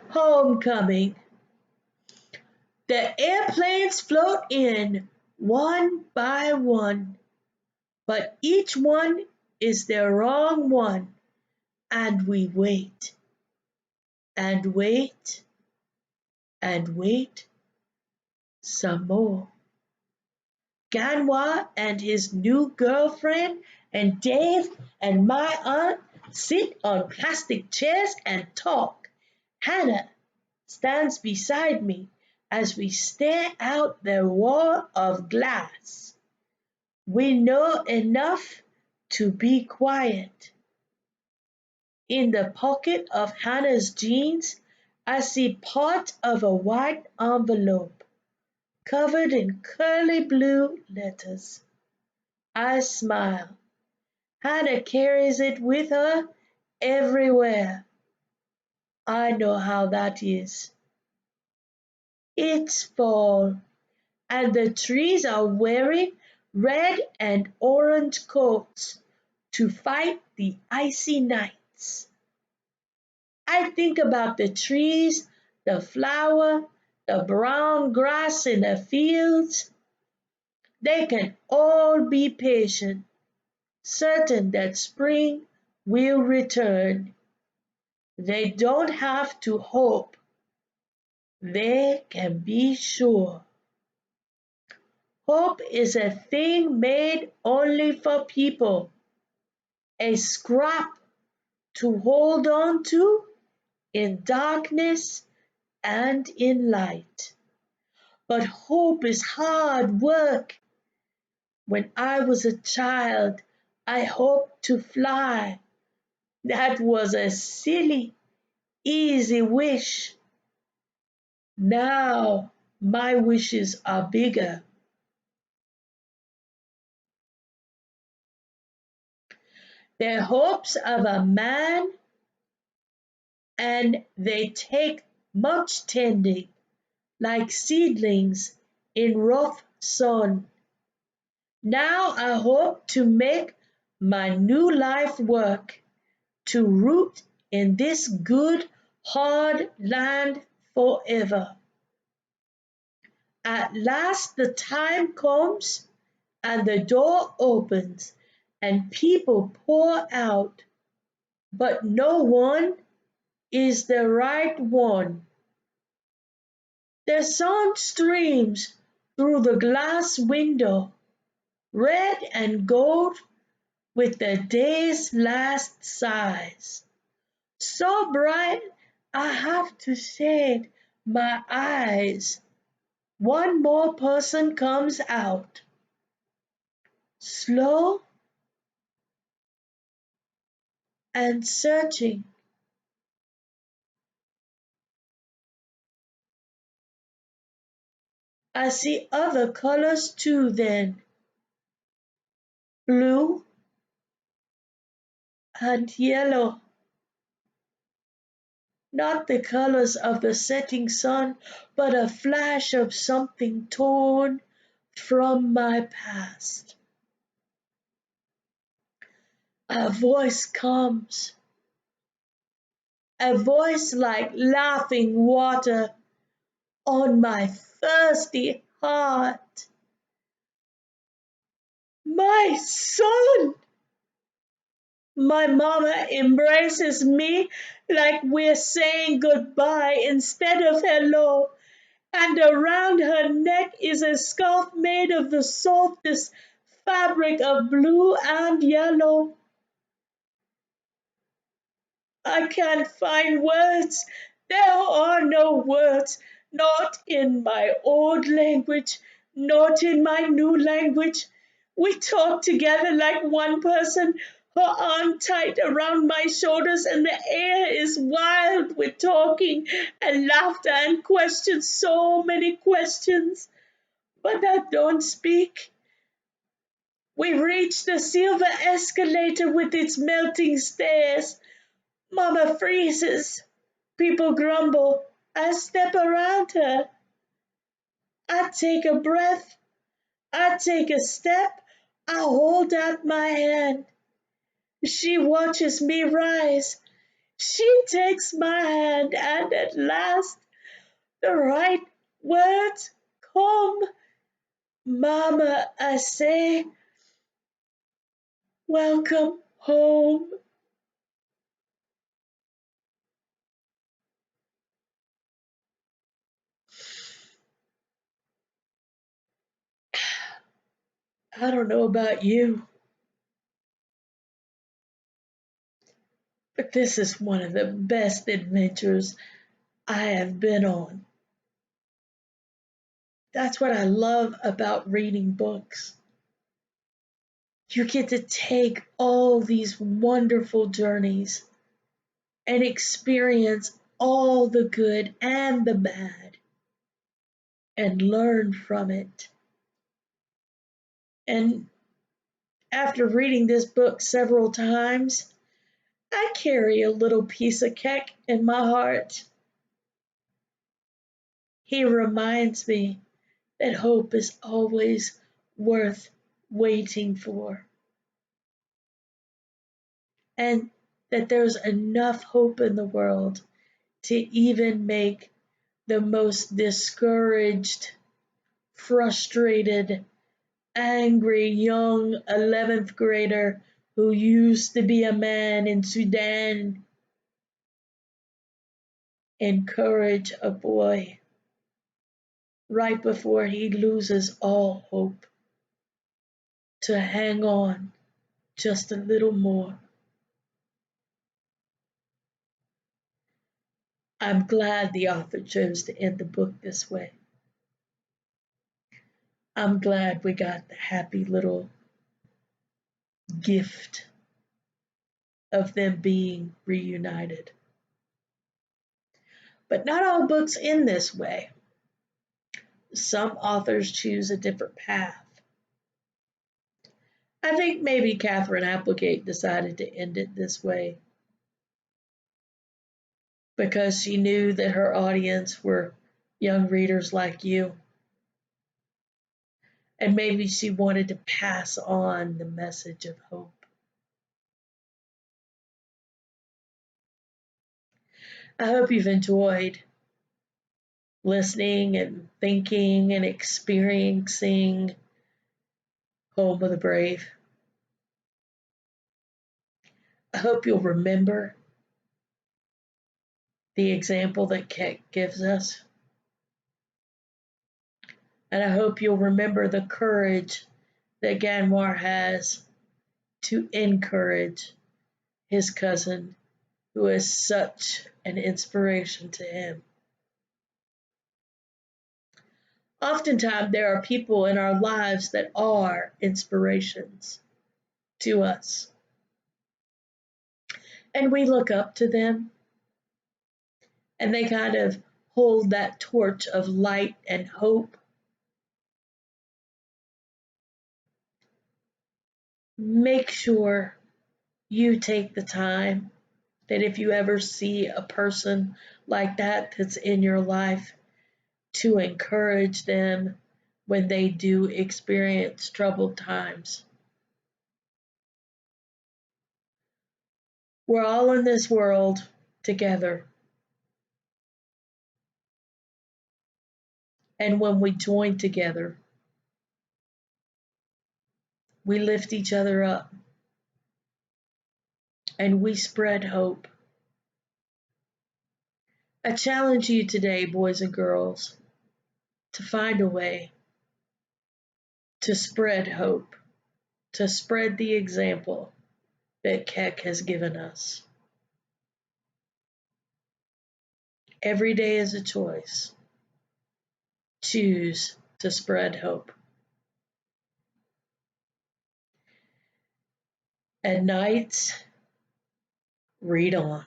Homecoming. The airplanes float in one by one, but each one is the wrong one, and we wait and wait and wait some more. Ganwa and his new girlfriend and Dave and my aunt sit on plastic chairs and talk. Hannah stands beside me as we stare out the wall of glass. We know enough to be quiet. In the pocket of Hannah's jeans, I see part of a white envelope covered in curly blue letters. I smile. Hannah carries it with her everywhere. I know how that is. It's fall, and the trees are wearing red and orange coats to fight the icy nights. I think about the trees, the flower, the brown grass in the fields. They can all be patient, certain that spring will return. They don't have to hope, they can be sure. Hope is a thing made only for people, a scrap to hold on to in darkness and in light. But hope is hard work. When I was a child, I hoped to fly. That was a silly, easy wish. Now my wishes are bigger. They're hopes of a man, and they take much tending, like seedlings in rough sun. Now I hope to make my new life work, to root in this good, hard land forever. At last the time comes, and the door opens, and people pour out, but no one is the right one. The sun streams through the glass window, red and gold with the day's last sighs. So bright I have to shade my eyes. One more person comes out. Slow and searching. I see other colors too then. Blue and yellow. Not the colors of the setting sun, but a flash of something torn from my past. A voice comes, a voice like laughing water on my thirsty heart. My son! My mama embraces me like we're saying goodbye instead of hello, and around her neck is a scarf made of the softest fabric of blue and yellow. I can't find words. There are no words, not in my old language, not in my new language. We talk together like one person, her arm tight around my shoulders, and the air is wild with talking and laughter and questions, so many questions. But I don't speak. We reach the silver escalator with its melting stairs. Mama freezes. People grumble. I step around her. I take a breath. I take a step. I hold out my hand. She watches me rise. She takes my hand, and at last the right words come. Mama, I say, welcome home. I don't know about you, but this is one of the best adventures I have been on. That's what I love about reading books. You get to take all these wonderful journeys and experience all the good and the bad and learn from it. And after reading this book several times, I carry a little piece of cake in my heart. He reminds me that hope is always worth waiting for, and that there's enough hope in the world to even make the most discouraged, frustrated, angry young 11th grader who used to be a man in Sudan encourage a boy right before he loses all hope to hang on just a little more. I'm glad the author chose to end the book this way. I'm glad we got the happy little gift of them being reunited. But not all books end this way. Some authors choose a different path. I think maybe Catherine Applegate decided to end it this way because she knew that her audience were young readers like you. And maybe she wanted to pass on the message of hope. I hope you've enjoyed listening and thinking and experiencing Home of the Brave. I hope you'll remember the example that Keck gives us. And I hope you'll remember the courage that Ganwar has to encourage his cousin, who is such an inspiration to him. Oftentimes, there are people in our lives that are inspirations to us, and we look up to them, and they kind of hold that torch of light and hope. Make sure you take the time that if you ever see a person like that that's in your life, to encourage them when they do experience troubled times. We're all in this world together. And when we join together, we lift each other up and we spread hope. I challenge you today, boys and girls, to find a way to spread hope, to spread the example that Keck has given us. Every day is a choice. Choose to spread hope. At night, read on.